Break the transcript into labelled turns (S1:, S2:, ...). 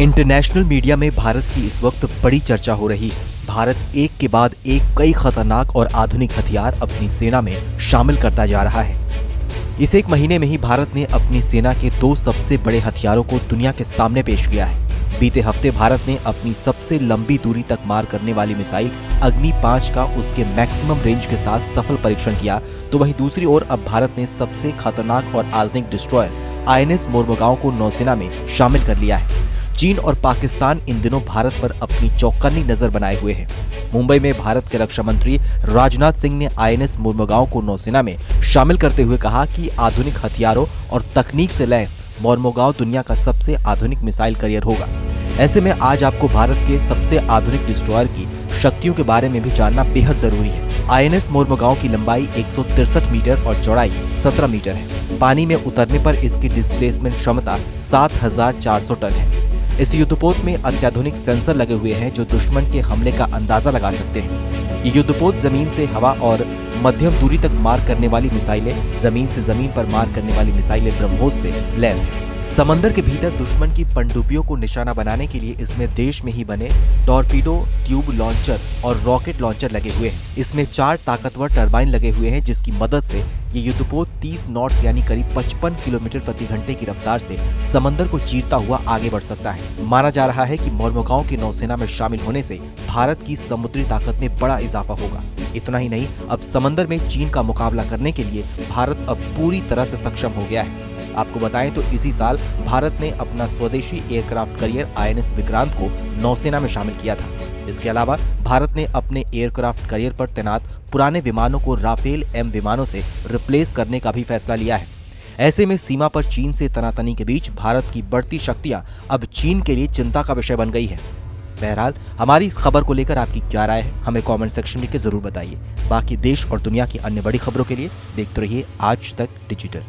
S1: International media में भारत की इस वक्त बड़ी चर्चा हो रही है। भारत एक के बाद एक कई खतरनाक और आधुनिक हथियार अपनी सेना में शामिल करता जा रहा है। इस एक महीने में ही भारत ने अपनी सेना के 2 सबसे बड़े हथियारों को दुनिया के सामने पेश किया है। बीते हफ्ते भारत ने अपनी सबसे लंबी दूरी तक मार करने वाली मिसाइल अग्नि 5 का उसके मैक्सिमम रेंज के साथ सफल परीक्षण किया, तो वहीं दूसरी ओर अब भारत ने सबसे खतरनाक और आधुनिक डिस्ट्रॉयर आईएनएस मोरमुगांव को नौसेना में शामिल कर लिया है। चीन और पाकिस्तान इन दिनों भारत पर अपनी चौकन्नी नजर बनाए हुए हैं। मुंबई में भारत के रक्षा मंत्री राजनाथ सिंह ने आईएनएस मोरमुगांव को नौसेना में शामिल करते हुए कहा कि आधुनिक हथियारों और तकनीक से लैस मोरमुगांव दुनिया का सबसे आधुनिक मिसाइल कैरियर होगा। ऐसे में आज आपको भारत के सबसे आधुनिक डिस्ट्रॉयर की शक्तियों के बारे में भी जानना बेहद जरूरी है। आईएनएस मोरमुगांव की लंबाई 163 मीटर और चौड़ाई 17 मीटर है। पानी में उतरने पर इसकी डिस्प्लेसमेंट क्षमता 7400 टन है। इस युद्धपोत में अत्याधुनिक सेंसर लगे हुए हैं जो दुश्मन के हमले का अंदाजा लगा सकते हैं। ये युद्धपोत जमीन से हवा और मध्यम दूरी तक मार करने वाली मिसाइलें, जमीन से जमीन पर मार करने वाली मिसाइलें ब्रह्मोस से लैस है। समंदर के भीतर दुश्मन की पनडुब्बियों को निशाना बनाने के लिए इसमें देश में ही बने टॉर्पीडो ट्यूब लॉन्चर और रॉकेट लॉन्चर लगे हुए हैं। इसमें 4 ताकतवर टरबाइन लगे हुए हैं जिसकी मदद से ये युद्धपोत 30 नॉट्स यानी करीब 55 किलोमीटर प्रति घंटे की रफ्तार से समंदर को चीरता हुआ आगे बढ़ सकता है। माना जा रहा है कि मोरमुगांव की नौसेना में शामिल होने से भारत की समुद्री ताकत में बड़ा इजाफा होगा। इतना ही नहीं, अब समंदर में चीन का मुकाबला करने के लिए भारत अब पूरी तरह से सक्षम हो गया है। आपको बताएं तो इसी साल भारत ने अपना स्वदेशी एयरक्राफ्ट कैरियर आईएनएस विक्रांत को नौसेना में शामिल किया था। इसके अलावा भारत ने अपने एयरक्राफ्ट कैरियर पर तैनात पुराने विमानों को राफेल एम विमानों से रिप्लेस करने का भी फैसला लिया है। ऐसे में सीमा पर चीन से तनातनी के बीच भारत की बढ़ती शक्तियां अब चीन के लिए चिंता का विषय बन गई है। बहरहाल, हमारी इस खबर को लेकर आपकी क्या राय है, हमें कमेंट सेक्शन में लिख के जरूर बताइए। बाकी देश और दुनिया की अन्य बड़ी खबरों के लिए देखते रहिए आज तक डिजिटल।